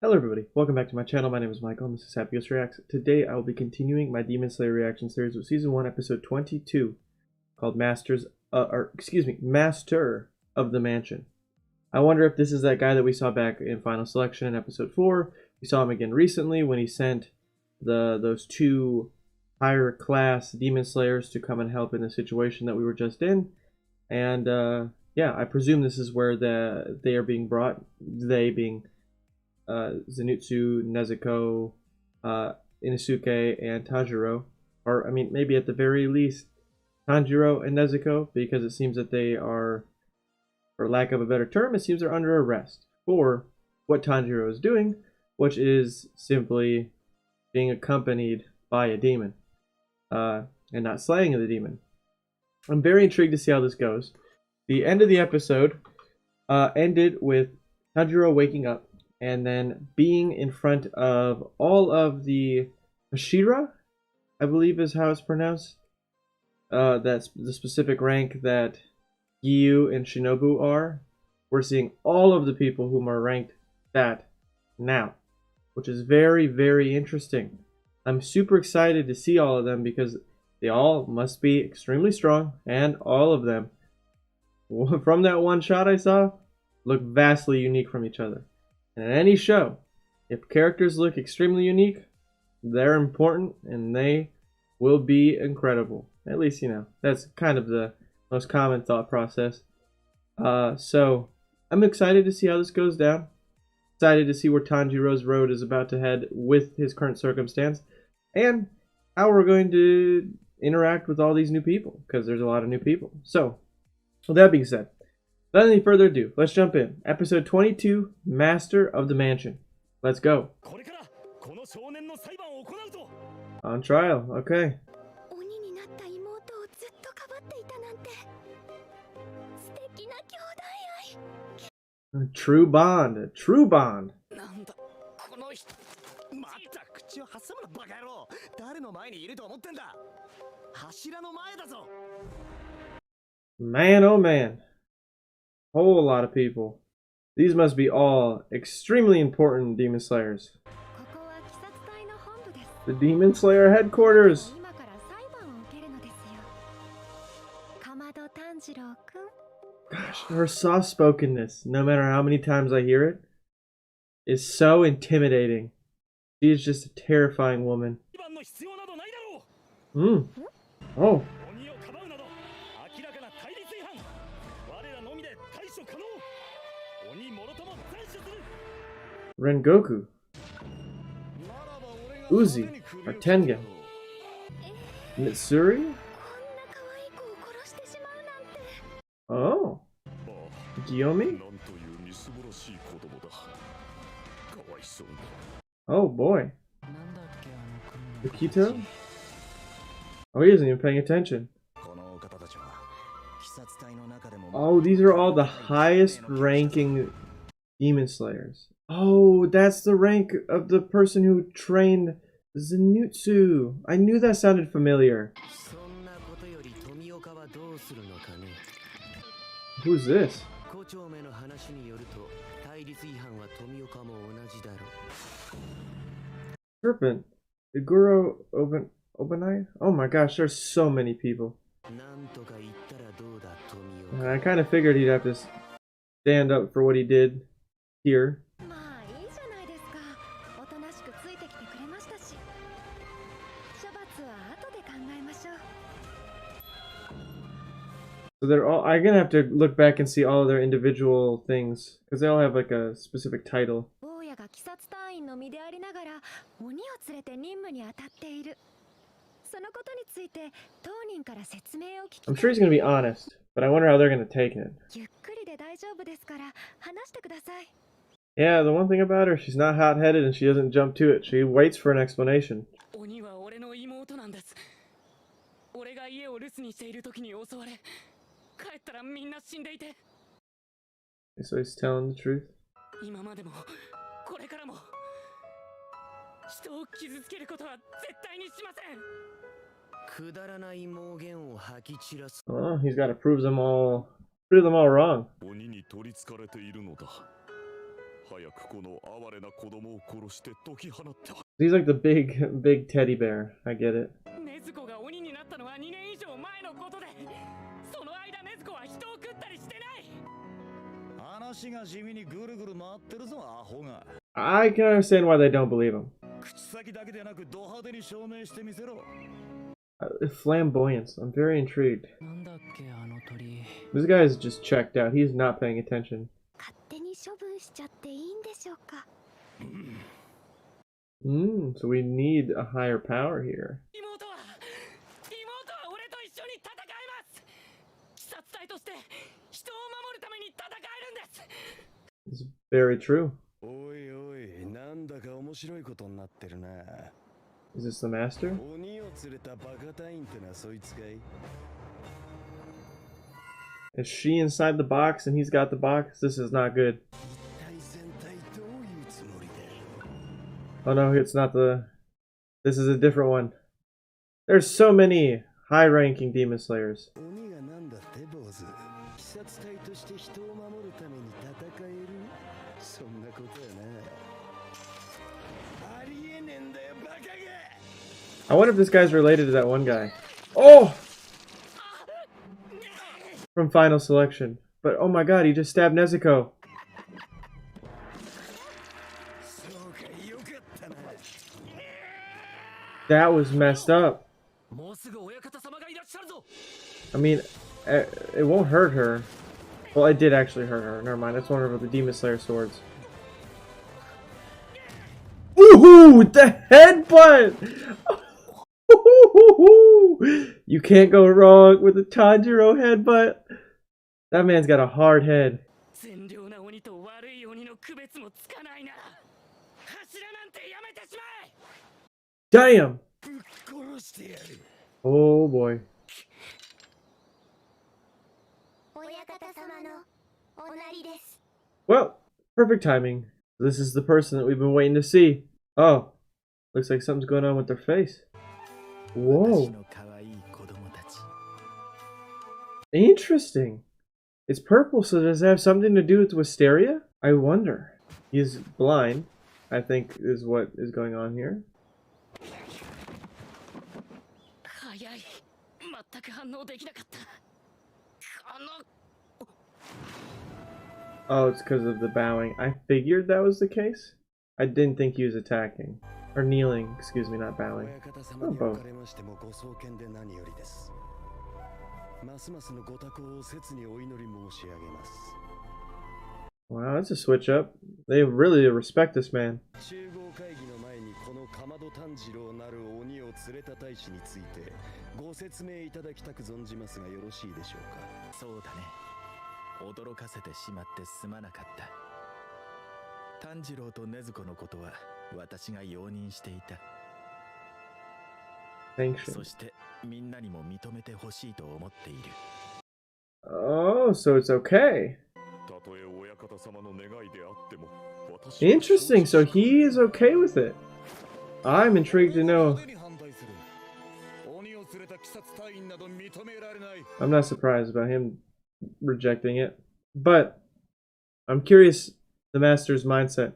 Hello everybody, welcome back to my channel. My name is Michael and this is Happy Reacts. Today I will be continuing my Demon Slayer reaction series with Season 1, Episode 22, called Master of the Mansion. I wonder if this is that guy that we saw back in Final Selection in Episode 4. We saw him again recently when he sent those two higher class Demon Slayers to come and help in the situation that we were just in. And yeah, I presume this is where they are being brought, they being Zenitsu, Nezuko, Inosuke, and Tanjiro. Or, I mean, maybe at the very least, Tanjiro and Nezuko, because it seems that they are, for lack of a better term, it seems they're under arrest for what Tanjiro is doing, which is simply being accompanied by a demon, and not slaying the demon. I'm very intrigued to see how this goes. The end of the episode ended with Tanjiro waking up and then being in front of all of the hashira, I believe is how it's pronounced. That's the specific rank that Giyu and Shinobu are. We're seeing all of the people whom are ranked that now, which is very, very interesting. I'm super excited to see all of them because they all must be extremely strong, and all of them, from that one shot I saw, look vastly unique from each other. And in any show, if characters look extremely unique, they're important and they will be incredible. At least, you know, that's kind of the most common thought process. So I'm excited to see how this goes down. Excited to see where Tanjiro's road is about to head with his current circumstance, and how we're going to interact with all these new people, because there's a lot of new people. So, with that being said, without any further ado, let's jump in. Episode 22, Master of the Mansion. Let's go. On trial, okay. A true bond, a true bond. Man, oh man. Whole lot of people. These must be all extremely important Demon Slayers. The Demon Slayer headquarters. Gosh, her soft-spokenness, no matter how many times I hear it, is so intimidating. She is just a terrifying woman. Oh. Rengoku, Uzi, or Tengen, Mitsuri? Oh, Giyomi? Oh boy. Yukito? Oh, he isn't even paying attention. Oh, these are all the highest ranking Demon Slayers. Oh, that's the rank of the person who trained Zenitsu. I knew that sounded familiar. Who's this? Serpent. Iguro Obanai? Oh my gosh, there's so many people. I kind of figured he'd have to stand up for what he did here. So they're all, I'm gonna have to look back and see all of their individual things, because they all have like a specific title. I'm sure he's gonna be honest, but I wonder how they're gonna take it. Yeah, the one thing about her, she's not hot-headed and she doesn't jump to it. She waits for an explanation. So he's telling the truth. Oh, he's got to prove them all wrong. He's like the big teddy bear. I get it. I can understand why they don't believe him. Flamboyance. I'm very intrigued. This guy is just checked out. He's not paying attention. So we need a higher power here. It's very true. Is this the master? Is she inside the box and he's got the box? This is not good. Oh no, it's not the... This is a different one. There's so many high-ranking demon slayers. I wonder if this guy's related to that one guy. Oh! From Final Selection. But oh my god, he just stabbed Nezuko. That was messed up. I mean, it won't hurt her. Well, it did actually hurt her. Never mind, that's one of the Demon Slayer swords. Ooh, the headbutt! You can't go wrong with a Tanjiro headbutt. That man's got a hard head. Damn! Oh boy. Well, perfect timing. This is the person that we've been waiting to see. Oh, looks like something's going on with their face. Whoa. Interesting. It's purple, so does it have something to do with Wisteria? I wonder. He's blind, I think is what is going on here. Oh, it's because of the bowing. I figured that was the case. I didn't think he was attacking. Or kneeling, excuse me, not bowing. Oh, both. Wow, that's a switch up. They really respect this man. Sanction. Oh, so it's okay. Interesting, so he is okay with it. I'm intrigued to know. I'm not surprised about him rejecting it, but I'm curious the master's mindset.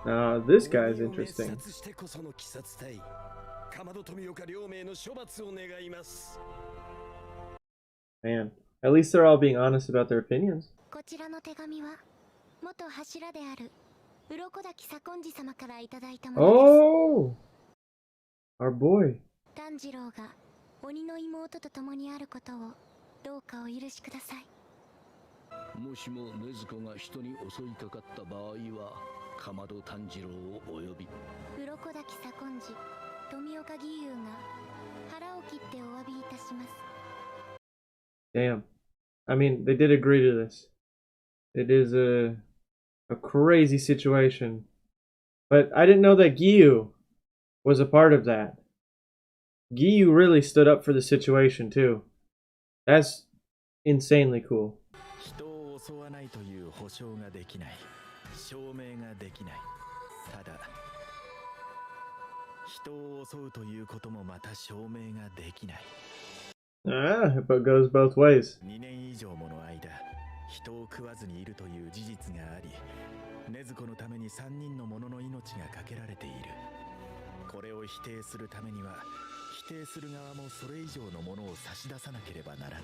Now, this guy's interesting. Man, at least they're all being honest about their opinions. Oh! Our boy. Damn. I mean, they did agree to this. It is a crazy situation. But I didn't know that Giyu was a part of that. Giyu really stood up for the situation too. That's insanely cool. Ah, but it goes both ways. 2年以上もの間、人を食わずにいるという事実があり、禰豆子のために3人の者の命がかけられている。これを否定するためには、否定する側もそれ以上のものを差し出さなければならない。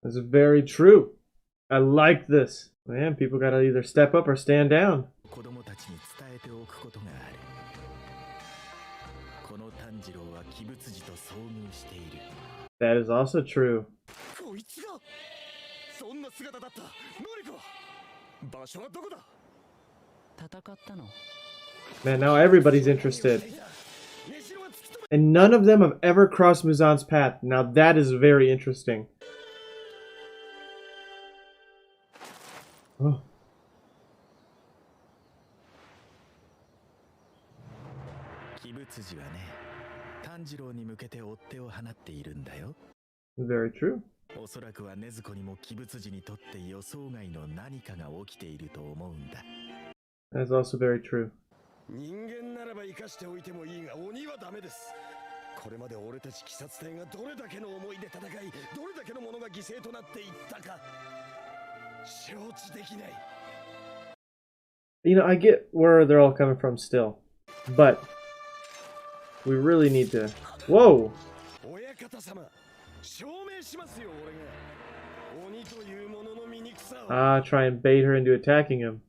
That's very true. I like this. Man, people gotta either step up or stand down. 子供たちに伝えておくことがある。この炭治郎は鬼物児と遭遇している。That is also true. こいつがそんな姿だった。何か場所はどこだ？戦ったの。Man, now everybody's interested. And none of them have ever crossed Muzan's path. Now that is very interesting. Oh. Very true. おそらくは禰豆子にも鬼物児にとって予想外の何かが起きていると思うんだ。That's also very true. 人間ならば生かしておいてもいいが鬼はダメです。これまで俺たち鬼殺隊がどれだけの思いで戦い、どれだけのものが犠牲となっていったか承知できない。You know, I get where they're all coming from still, but we really need to. Whoa! Try and bait her into attacking him.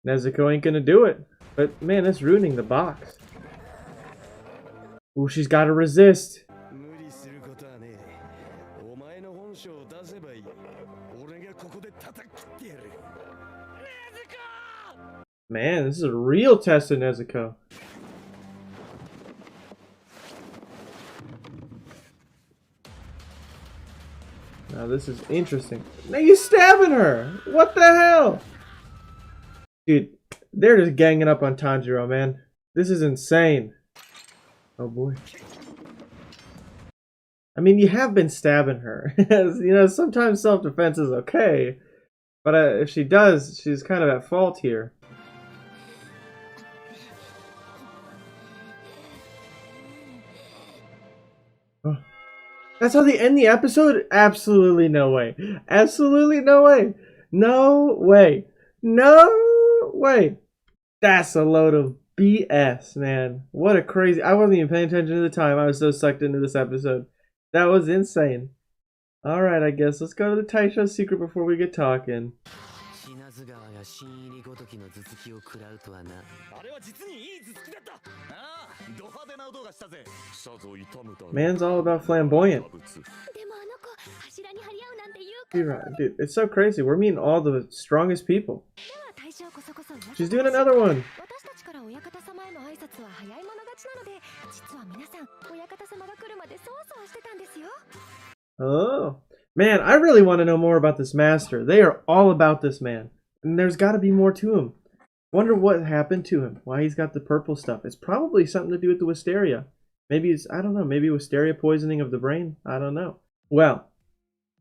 Nezuko ain't gonna do it. But man, that's ruining the box. Ooh, she's gotta resist. Man, this is a real test of Nezuko. Now this is interesting. Now you're stabbing her! What the hell? Dude, they're just ganging up on Tanjiro, man. This is insane. Oh boy. I mean, you have been stabbing her. You know, sometimes self-defense is okay. But if she does, she's kind of at fault here. Oh. That's how they end the episode? Absolutely no way. Absolutely no way. No way. No way. That's a load of BS, man. What a crazy... I wasn't even paying attention to the time. I was so sucked into this episode. That was insane. Alright, I guess. Let's go to the Taisha's secret before we get talking. Man's all about flamboyant. You're right, dude. It's so crazy. We're meeting all the strongest people. She's doing another one. Oh, man, I really want to know more about this master. They are all about this man. And there's got to be more to him. Wonder what happened to him. Why he's got the purple stuff. It's probably something to do with the wisteria. Maybe it's, I don't know, maybe wisteria poisoning of the brain. I don't know. Well,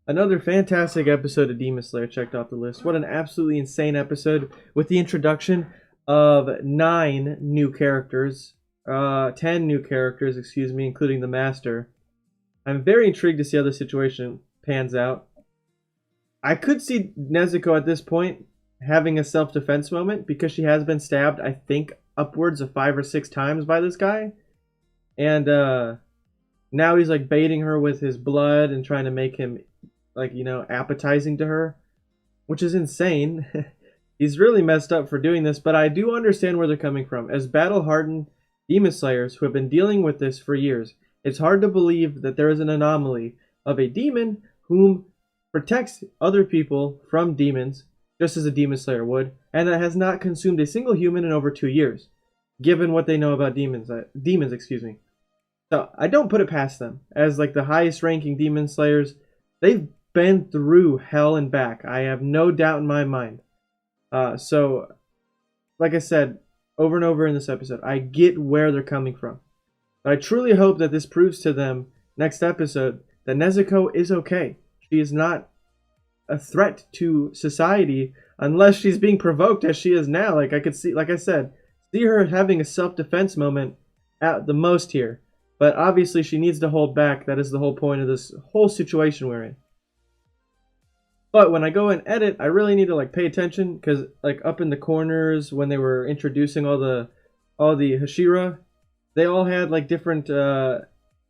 another fantastic episode of Demon Slayer checked off the list. What an absolutely insane episode with the introduction of 9 new characters. 10 new characters, excuse me, including the master. I'm very intrigued to see how the situation pans out. I could see Nezuko at this point having a self-defense moment because she has been stabbed, I think, upwards of 5 or 6 times by this guy. And now he's like baiting her with his blood and trying to make him, like, you know, appetizing to her, which is insane. He's really messed up for doing this, but I do understand where they're coming from. As battle-hardened Demon Slayers who have been dealing with this for years, it's hard to believe that there is an anomaly of a demon whom protects other people from demons, just as a Demon Slayer would, and that has not consumed a single human in over 2 years, given what they know about demons, excuse me. So I don't put it past them. As like the highest ranking Demon Slayers, they've been through hell and back. I have no doubt in my mind. So, like I said over and over in this episode, I get where they're coming from. But I truly hope that this proves to them next episode that Nezuko is okay. She is not a threat to society unless she's being provoked as she is now. Like I could see, like I said, see her having a self-defense moment at the most here. But obviously she needs to hold back. That is the whole point of this whole situation we're in. But when I go and edit, I really need to like pay attention, because like up in the corners when they were introducing all the hashira, they all had like different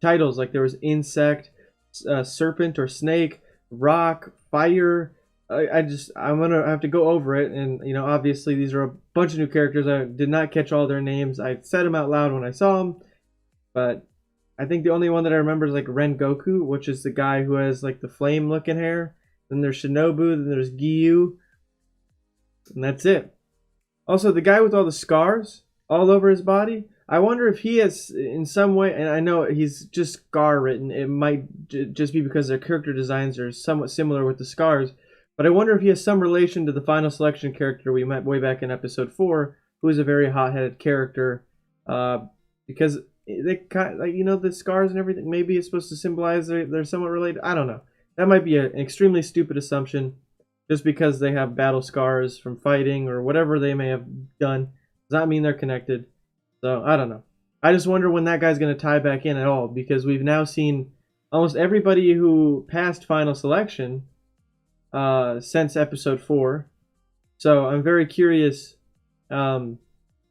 titles. Like there was insect, serpent or snake, rock, fire. I'm gonna have to go over it, and you know, obviously these are a bunch of new characters. I did not catch all their names. I said them out loud when I saw them, but I think the only one that I remember is like Rengoku, which is the guy who has like the flame looking hair. Then there's Shinobu, then there's Giyu, and that's it. Also, the guy with all the scars all over his body, I wonder if he has in some way, and I know he's just scar written, it might just be because their character designs are somewhat similar with the scars, but I wonder if he has some relation to the final selection character we met way back in episode 4, who is a very hot-headed character, because they kind of, like, you know, the scars and everything, maybe it's supposed to symbolize they're somewhat related. I don't know. That might be an extremely stupid assumption. Just because they have battle scars from fighting or whatever they may have done does not mean they're connected. So, I don't know. I just wonder when that guy's going to tie back in at all, because we've now seen almost everybody who passed final selection since episode 4. So, I'm very curious when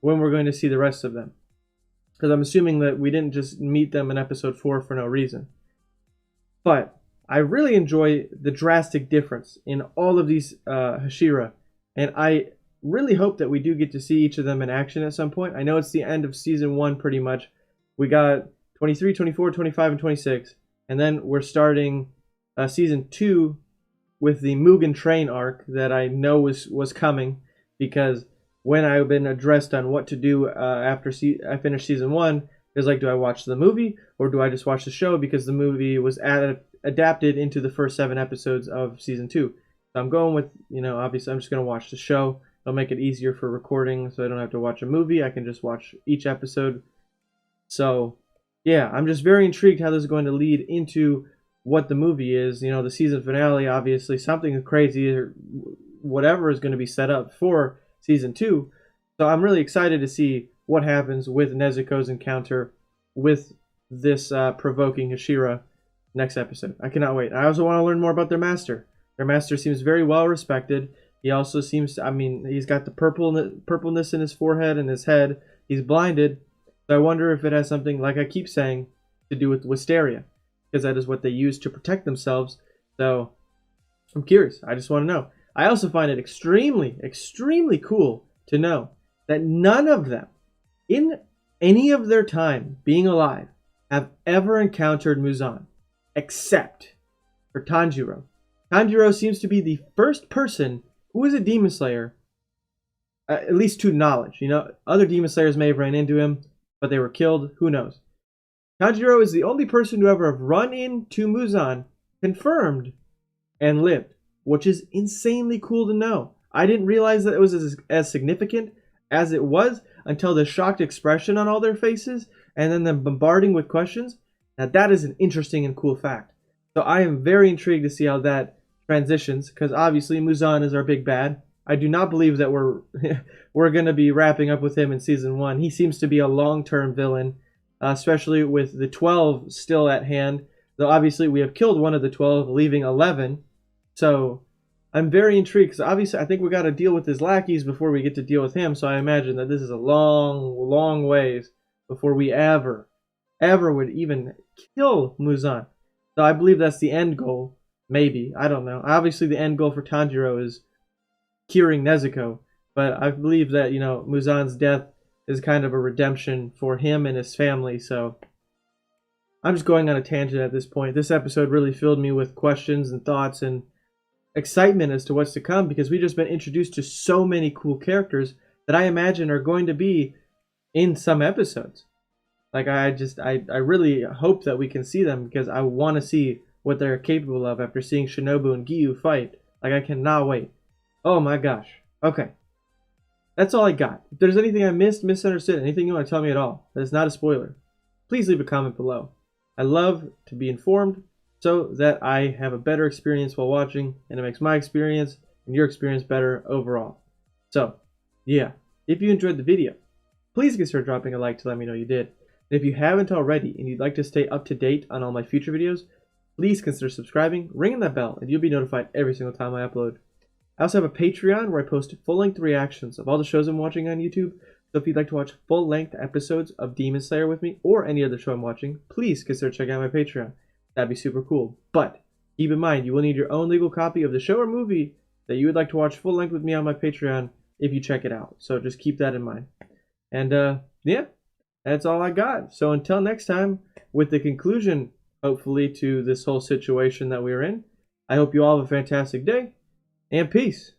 we're going to see the rest of them. Because I'm assuming that we didn't just meet them in episode 4 for no reason. But I really enjoy the drastic difference in all of these hashira, and I really hope that we do get to see each of them in action at some point. I know it's the end of season 1 pretty much. We got 23, 24, 25, and 26, and then we're starting season 2 with the Mugen Train arc that I know was coming, because when I've been addressed on what to do after I finished season 1, it was like, do I watch the movie or do I just watch the show, because the movie was adapted into the first 7 episodes of season 2. So I'm going with, you know, obviously I'm just going to watch the show. It'll make it easier for recording, so I don't have to watch a movie. I can just watch each episode. So, yeah, I'm just very intrigued how this is going to lead into what the movie is. You know, the season finale, obviously, something crazy or whatever is going to be set up for season 2. So I'm really excited to see what happens with Nezuko's encounter with this provoking hashira next episode. I cannot wait. I also want to learn more about their master. Their master seems very well respected. He also seems to, I mean, he's got the purpleness in his forehead and his head. He's blinded. So I wonder if it has something, like I keep saying, to do with wisteria, because that is what they use to protect themselves. So I'm curious. I just want to know. I also find it extremely, extremely cool to know that none of them, in any of their time being alive, have ever encountered Muzan, except for Tanjiro. Tanjiro seems to be the first person who is a demon slayer, at least to knowledge. You know, other demon slayers may have ran into him, but they were killed. Who knows? Tanjiro is the only person to ever have run into Muzan, confirmed, and lived, which is insanely cool to know. I didn't realize that it was as significant as it was until the shocked expression on all their faces, and then them bombarding with questions. Now that is an interesting and cool fact. So I am very intrigued to see how that transitions, because obviously Muzan is our big bad. I do not believe that we're going to be wrapping up with him in season 1. He seems to be a long-term villain, especially with the 12 still at hand. Though obviously we have killed one of the 12, leaving 11. So I'm very intrigued, because obviously I think we got to deal with his lackeys before we get to deal with him. So I imagine that this is a long, long ways before we ever would even kill Muzan. So I believe that's the end goal. Maybe. I don't know. Obviously the end goal for Tanjiro is curing Nezuko. But I believe that, you know, Muzan's death is kind of a redemption for him and his family. So I'm just going on a tangent at this point. This episode really filled me with questions and thoughts and excitement as to what's to come, because we've just been introduced to so many cool characters that I imagine are going to be in some episodes. Like, I really hope that we can see them, because I want to see what they're capable of after seeing Shinobu and Giyu fight. Like, I cannot wait. Oh my gosh. Okay. That's all I got. If there's anything I missed, misunderstood, anything you want to tell me at all that is not a spoiler, please leave a comment below. I love to be informed so that I have a better experience while watching, and it makes my experience and your experience better overall. So, yeah. If you enjoyed the video, please consider dropping a like to let me know you did. And if you haven't already and you'd like to stay up to date on all my future videos, please consider subscribing, ringing that bell, and you'll be notified every single time I upload. I also have a Patreon where I post full-length reactions of all the shows I'm watching on YouTube. So if you'd like to watch full-length episodes of Demon Slayer with me or any other show I'm watching, please consider checking out my Patreon. That'd be super cool. But keep in mind, you will need your own legal copy of the show or movie that you would like to watch full-length with me on my Patreon if you check it out. So just keep that in mind. And yeah, that's all I got. So until next time, with the conclusion, hopefully, to this whole situation that we're in, I hope you all have a fantastic day, and peace.